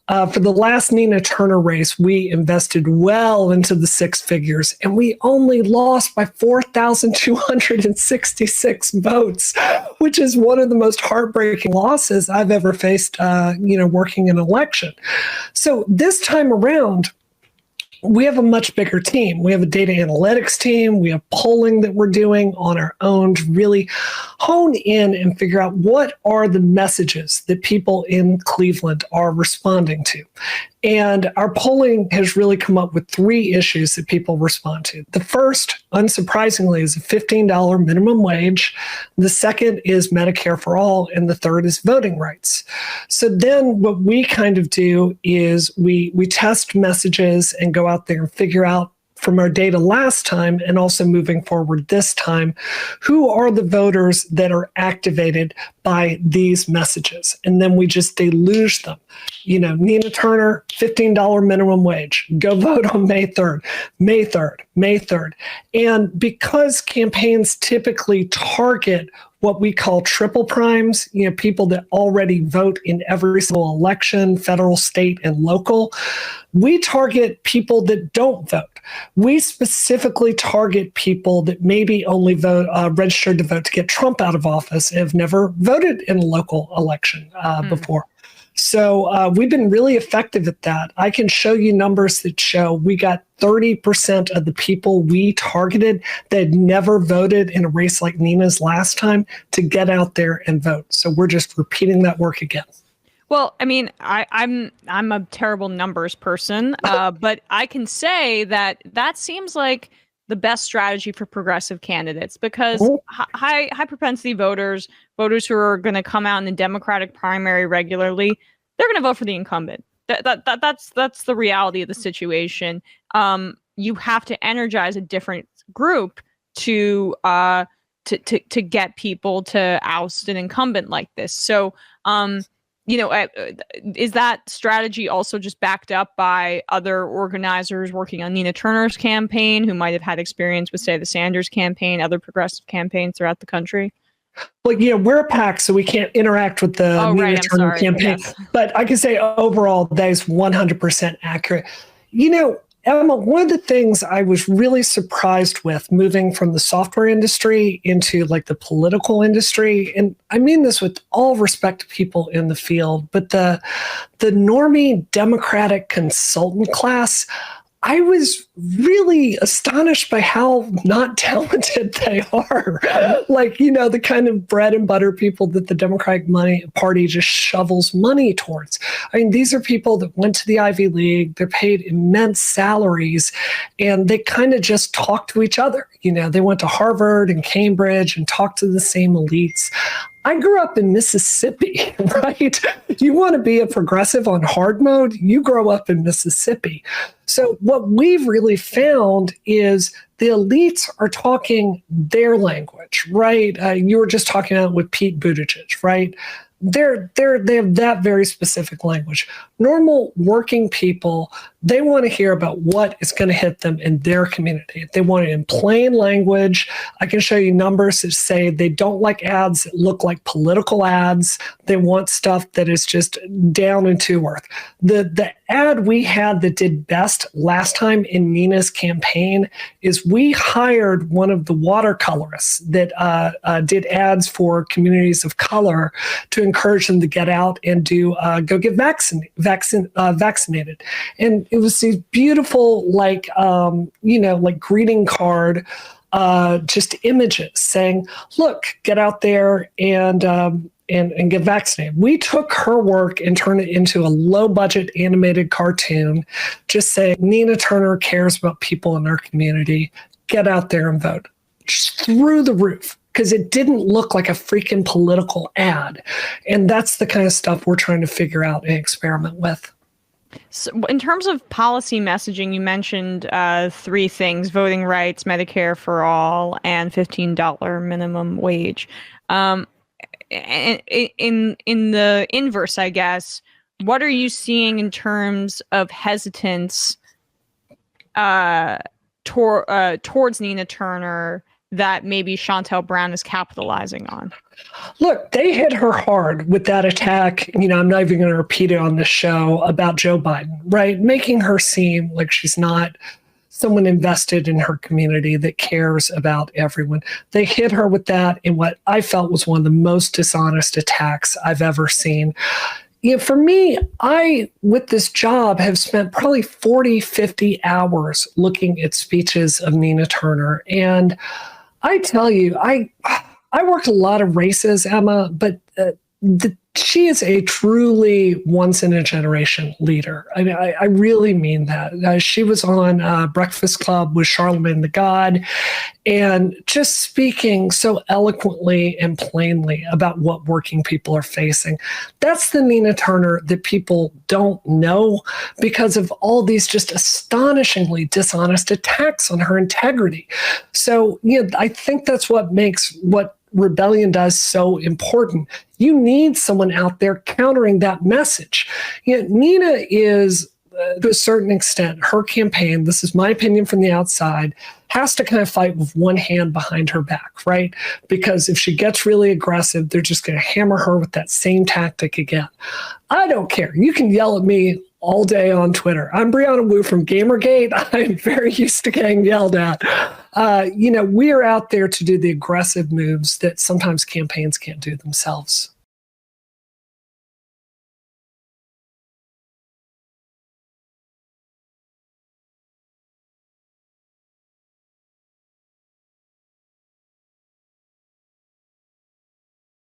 For the last Nina Turner race, we invested well into the six figures, and we only lost by 4,266 votes, which is one of the most heartbreaking losses I've ever faced, working an election. So this time around, we have a much bigger team. We have a data analytics team. We have polling that we're doing on our own to really hone in and figure out what are the messages that people in Cleveland are responding to. And our polling has really come up with three issues that people respond to. The first, unsurprisingly, is a $15 minimum wage. The second is Medicare-for-All. And the third is voting rights. So then what we kind of do is we test messages and go out there and figure out from our data last time and also moving forward this time, who are the voters that are activated by these messages? And then we just deluge them. Nina Turner, $15 minimum wage. Go vote on May 3rd, May 3rd, May 3rd. And because campaigns typically target what we call triple primes, people that already vote in every single election, federal, state, and local, we target people that don't vote. We specifically target people that maybe only registered to vote to get Trump out of office and have never voted in a local election before. So we've been really effective at that. I can show you numbers that show we got 30% of the people we targeted that had never voted in a race like Nina's last time to get out there and vote. So we're just repeating that work again. Well, I mean, I'm a terrible numbers person, but I can say that seems like the best strategy for progressive candidates, because high propensity voters who are going to come out in the Democratic primary regularly, they're going to vote for the incumbent. That's the reality of the situation. You have to energize a different group to get people to oust an incumbent like this. So, is that strategy also just backed up by other organizers working on Nina Turner's campaign who might have had experience with, say, the Sanders campaign, other progressive campaigns throughout the country? Well, we're a PAC, so we can't interact with the Nina Turner campaign. Yes. But I can say overall, that is 100% accurate. Emma, one of the things I was really surprised with moving from the software industry into like the political industry, and I mean this with all respect to people in the field, but the normie Democratic consultant class, I was really astonished by how not talented they are. Like, the kind of bread and butter people that the Democratic Party just shovels money towards. I mean, these are people that went to the Ivy League, they're paid immense salaries, and they kind of just talk to each other. They went to Harvard and Cambridge and talked to the same elites. I grew up in Mississippi, right? You want to be a progressive on hard mode, you grow up in Mississippi. So what we've really found is the elites are talking their language, right? You were just talking about with Pete Buttigieg, right? They have that very specific language. Normal working people, they want to hear about what is going to hit them in their community. They want it in plain language. I can show you numbers that say they don't like ads that look like political ads. They want stuff that is just down and to earth. The ad we had that did best last time in Nina's campaign is we hired one of the watercolorists that did ads for communities of color to encourage them to get out and go get vaccinated. And it was these beautiful, like greeting card, just images saying, look, get out there and get vaccinated. We took her work and turned it into a low budget animated cartoon, just saying Nina Turner cares about people in our community. Get out there and vote. Just through the roof, because it didn't look like a freaking political ad. And that's the kind of stuff we're trying to figure out and experiment with. So in terms of policy messaging, you mentioned three things: voting rights, Medicare-for-All, and $15 minimum wage. In the inverse, I guess, what are you seeing in terms of hesitance towards Nina Turner that maybe Shontel Brown is capitalizing on? Look, they hit her hard with that attack. I'm not even going to repeat it on the show about Joe Biden, right? Making her seem like she's not someone invested in her community that cares about everyone. They hit her with that in what I felt was one of the most dishonest attacks I've ever seen. For me, I, with this job, have spent probably 40, 50 hours looking at speeches of Nina Turner. And I tell you, I worked a lot of races, Emma, but she is a truly once-in-a-generation leader. I mean, I really mean that. She was on Breakfast Club with Charlemagne the God and just speaking so eloquently and plainly about what working people are facing. That's the Nina Turner that people don't know because of all these just astonishingly dishonest attacks on her integrity. So, I think that's what makes what Rebellion does so important. You need someone out there countering that message. Nina is, to a certain extent, her campaign, this is my opinion from the outside, has to kind of fight with one hand behind her back, right? Because if she gets really aggressive, they're just going to hammer her with that same tactic again. I don't care. You can yell at me all day on Twitter. I'm Brianna Wu from Gamergate. I'm very used to getting yelled at. We are out there to do the aggressive moves that sometimes campaigns can't do themselves.